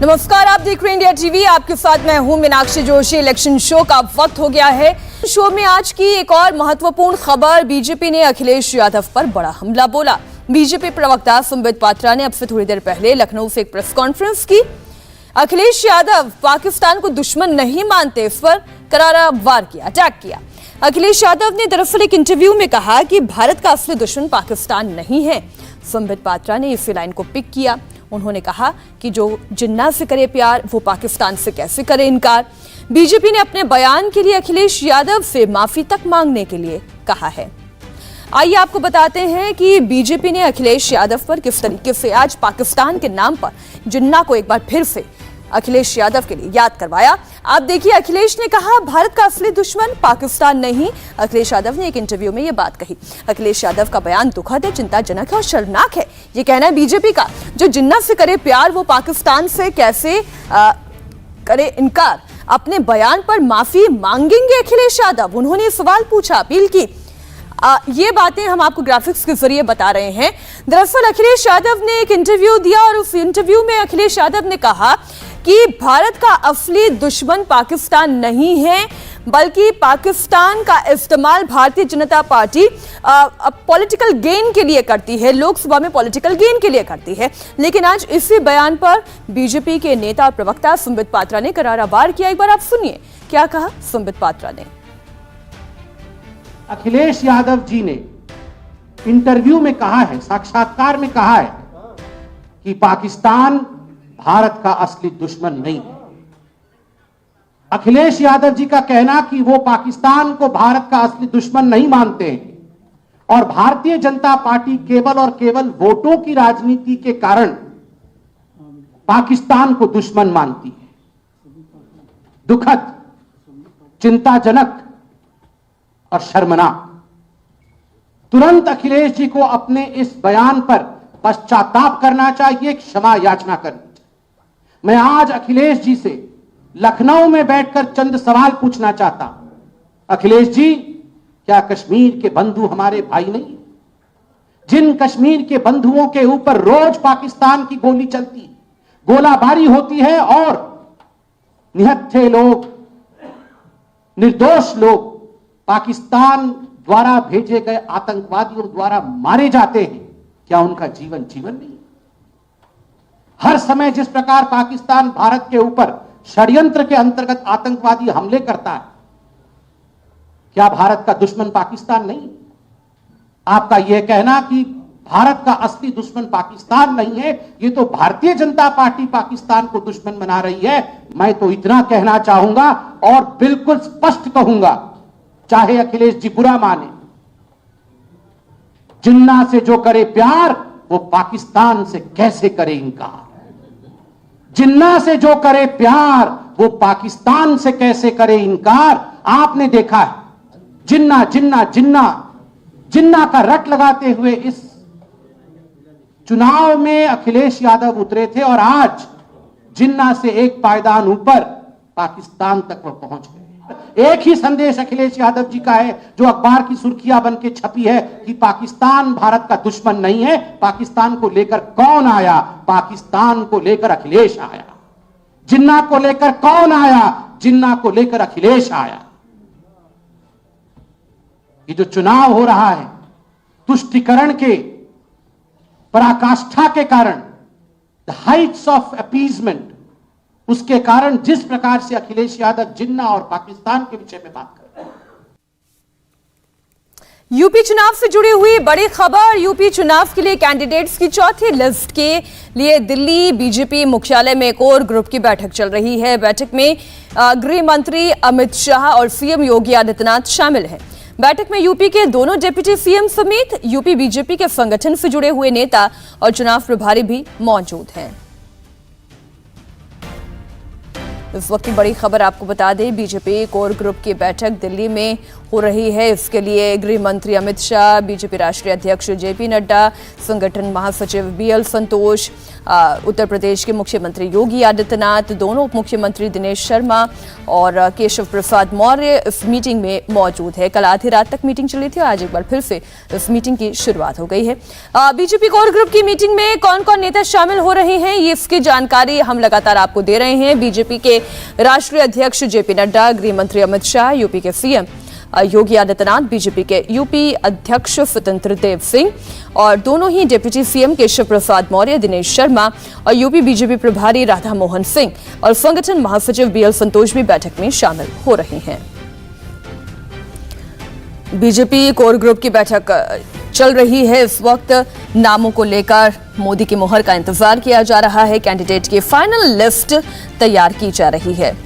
नमस्कार, आप देख रहे हैं इंडिया टीवी। आपके साथ मैं हूं मीनाक्षी जोशी। इलेक्शन शो का वक्त हो गया है। शो में आज की एक और महत्वपूर्ण खबर, बीजेपी ने अखिलेश यादव पर बड़ा हमला बोला। बीजेपी प्रवक्ता संबित पात्रा ने अब से थोड़ी देर पहले लखनऊ से एक प्रेस कॉन्फ्रेंस की। अखिलेश यादव पाकिस्तान को दुश्मन नहीं मानते, इस पर करारा वार किया, अटैक किया। अखिलेश यादव ने दरअसल एक इंटरव्यू में कहा कि भारत का असली दुश्मन पाकिस्तान नहीं है। संबित पात्रा ने इसी लाइन को पिक किया। उन्होंने कहा कि जो जिन्ना से करे प्यार, वो पाकिस्तान से कैसे करे इनकार। बीजेपी ने अपने बयान के लिए अखिलेश यादव से माफी तक मांगने के लिए कहा है। आइए आपको बताते हैं कि बीजेपी ने अखिलेश यादव पर किस तरीके से आज पाकिस्तान के नाम पर जिन्ना को एक बार फिर से अखिलेश यादव के लिए याद करवाया। आप देखिए, अखिलेश ने कहा भारत का असली दुश्मन पाकिस्तान नहीं। अखिलेश यादव ने एक इंटरव्यू में यह बात कही। अखिलेश यादव का बयान दुखद है, चिंताजनक है और शर्मनाक है। ये कहना है बीजेपी का, जो जिन्ना से करे प्यार, वो पाकिस्तान से कैसे करे इनकार। अपने बयान पर माफी मांगेंगे अखिलेश यादव? उन्होंने सवाल पूछा, अपील की। ये बातें हम आपको ग्राफिक्स के जरिए बता रहे हैं। दरअसल अखिलेश यादव ने एक इंटरव्यू दिया और उस इंटरव्यू में अखिलेश यादव ने कहा कि भारत का असली दुश्मन पाकिस्तान नहीं है, बल्कि पाकिस्तान का इस्तेमाल Bharatiya Janata party political gain के लिए करती है, लोकसभा में पॉलिटिकल गेन के लिए करती है। लेकिन आज इसी बयान पर बीजेपी के नेता और प्रवक्ता संबित पात्रा ने करारा वार किया। एक बार आप सुनिए क्या कहा संबित पात्रा ने। अखिलेश यादव जी ने इंटरव्यू में कहा है, साक्षात्कार में कहा है कि पाकिस्तान भारत का असली दुश्मन नहीं है। अखिलेश यादव जी का कहना कि वो पाकिस्तान को भारत का असली दुश्मन नहीं मानते हैं और भारतीय जनता पार्टी केवल और केवल वोटों की राजनीति के कारण पाकिस्तान को दुश्मन मानती है। दुखद, चिंताजनक और शर्मनाक। तुरंत अखिलेश जी को अपने इस बयान पर पश्चाताप करना चाहिए, क्षमा याचना करनी चाहिए। मैं आज अखिलेश जी से लखनऊ में बैठकर चंद सवाल पूछना चाहता हूं। अखिलेश जी, क्या कश्मीर के बंधु हमारे भाई नहीं? जिन कश्मीर के बंधुओं के ऊपर रोज पाकिस्तान की गोली चलती है, गोलाबारी होती है और निहत्थे लोग, निर्दोष लोग पाकिस्तान द्वारा भेजे गए आतंकवादियों द्वारा मारे जाते हैं, क्या उनका जीवन जीवन नहीं? हर समय जिस प्रकार पाकिस्तान भारत के ऊपर षड्यंत्र के अंतर्गत आतंकवादी हमले करता है, क्या भारत का दुश्मन पाकिस्तान नहीं? आपका यह कहना कि भारत का असली दुश्मन पाकिस्तान नहीं है, यह तो भारतीय जनता पार्टी पाकिस्तान को दुश्मन बना रही है। मैं तो इतना कहना चाहूंगा और बिल्कुल स्पष्ट कहूंगा, चाहे अखिलेश जी बुरा माने, जिन्ना से जो करे प्यार, वो पाकिस्तान से कैसे करे इनकार। जिन्ना से जो करे प्यार, वो पाकिस्तान से कैसे करे इनकार। आपने देखा है, जिन्ना जिन्ना जिन्ना जिन्ना का रट लगाते हुए इस चुनाव में अखिलेश यादव उतरे थे और आज जिन्ना से एक पायदान ऊपर पाकिस्तान तक वो पहुंच गए। एक ही संदेश अखिलेश यादव जी का है, जो अखबार की सुर्खियां बन के छपी है कि पाकिस्तान भारत का दुश्मन नहीं है। पाकिस्तान को लेकर कौन आया? पाकिस्तान को लेकर अखिलेश आया। जिन्ना को लेकर कौन आया? जिन्ना को लेकर अखिलेश आया। ये जो चुनाव हो रहा है, तुष्टीकरण के पराकाष्ठा के कारण, द हाइट्स ऑफ अपीजमेंट, उसके कारण जिस प्रकार से अखिलेश यादव जिन्ना और पाकिस्तान के विषय में बात कर रहे हैं। यूपी चुनाव से जुड़ी हुई बड़ी खबर। यूपी चुनाव के लिए कैंडिडेट्स की चौथी लिस्ट के लिए दिल्ली बीजेपी मुख्यालय में एक और ग्रुप की बैठक चल रही है। बैठक में गृह मंत्री अमित शाह और सीएम योगी आदित्यनाथ शामिल हैं। बैठक में यूपी के दोनों डिप्टी सीएम समेत यूपी बीजेपी के संगठन से जुड़े हुए नेता और चुनाव प्रभारी भी मौजूद हैं। इस वक्त की बड़ी खबर आपको बता दें, बीजेपी कोर ग्रुप की बैठक दिल्ली में हो रही है। इसके लिए गृह मंत्री अमित शाह, बीजेपी राष्ट्रीय अध्यक्ष जेपी नड्डा, संगठन महासचिव बीएल संतोष, उत्तर प्रदेश के मुख्यमंत्री योगी आदित्यनाथ, दोनों उप मुख्यमंत्री दिनेश शर्मा और केशव प्रसाद मौर्य इस मीटिंग में मौजूद है। कल आधी रात तक मीटिंग चली थी और आज एक बार फिर से इस मीटिंग की शुरुआत हो गई है। बीजेपी कोर ग्रुप की मीटिंग में कौन कौन नेता शामिल हो रहे हैं, ये इसकी जानकारी हम लगातार आपको दे रहे हैं। बीजेपी के राष्ट्रीय अध्यक्ष जेपी नड्डा, गृह मंत्री अमित शाह, यूपी के सीएम योगी आदित्यनाथ, बीजेपी के यूपी अध्यक्ष स्वतंत्र देव सिंह और दोनों ही डिप्टी सीएम केशव प्रसाद मौर्य, दिनेश शर्मा और यूपी बीजेपी प्रभारी राधा मोहन सिंह और संगठन महासचिव बीएल संतोष भी बैठक में शामिल हो रहे हैं। बीजेपी कोर ग्रुप की बैठक चल रही है। इस वक्त नामों को लेकर मोदी की मुहर का इंतजार किया जा रहा है। कैंडिडेट की फाइनल लिस्ट तैयार की जा रही है।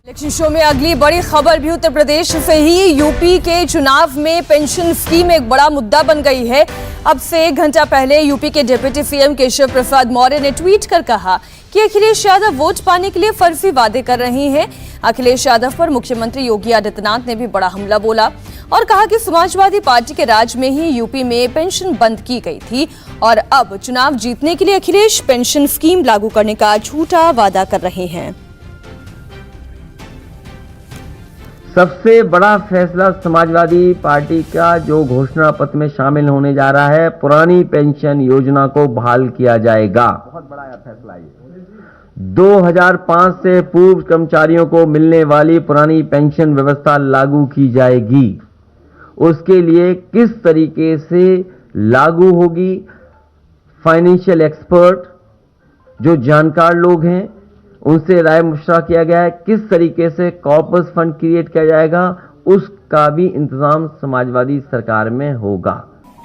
इलेक्शन शो में अगली बड़ी खबर भी उत्तर प्रदेश से ही। यूपी के चुनाव में पेंशन स्कीम एक बड़ा मुद्दा बन गई है। अब से 1 घंटा पहले यूपी के डिप्टी सीएम केशव प्रसाद मौर्य ने ट्वीट कर कहा कि अखिलेश यादव वोट पाने के लिए फर्जी वादे कर रहे हैं। अखिलेश यादव पर मुख्यमंत्री योगी आदित्यनाथ ने भी बड़ा हमला बोला और कहा कि समाजवादी पार्टी के राज में ही यूपी में पेंशन बंद की गई थी और अब चुनाव जीतने के लिए अखिलेश पेंशन स्कीम लागू करने का झूठा वादा कर रहे हैं। सबसे बड़ा फैसला समाजवादी पार्टी का जो घोषणा पत्र में शामिल होने जा रहा है, पुरानी पेंशन योजना को बहाल किया जाएगा। बहुत बड़ा फैसला है। 2005 से पूर्व कर्मचारियों को मिलने वाली पुरानी पेंशन व्यवस्था लागू की जाएगी। उसके लिए किस तरीके से लागू होगी, फाइनेंशियल एक्सपर्ट जो जानकार लोग हैं उनसे राय मशवरा किया गया है। किस तरीके से कॉर्पस फंड क्रिएट किया जाएगा, उसका भी इंतजाम समाजवादी सरकार में होगा।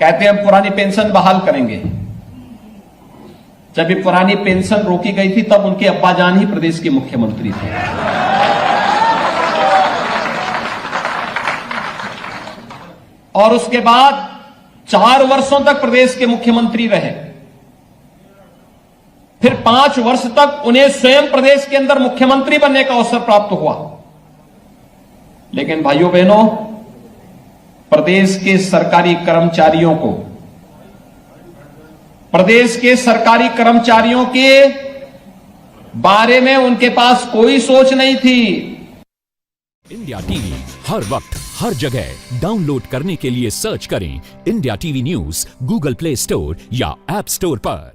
कहते हैं हम पुरानी पेंशन बहाल करेंगे। जब ये पुरानी पेंशन रोकी गई थी तब उनके अब्बाजान ही प्रदेश के मुख्यमंत्री थे। और उसके बाद 4 वर्षों तक प्रदेश के मुख्यमंत्री रहे। फिर 5 वर्ष तक उन्हें स्वयं प्रदेश के अंदर मुख्यमंत्री बनने का अवसर प्राप्त हुआ। लेकिन भाइयों बहनों, प्रदेश के सरकारी कर्मचारियों को, प्रदेश के सरकारी कर्मचारियों के बारे में उनके पास कोई सोच नहीं थी। इंडिया टीवी हर वक्त हर जगह डाउनलोड करने के लिए सर्च करें India TV news Google play store या ऐप स्टोर पर।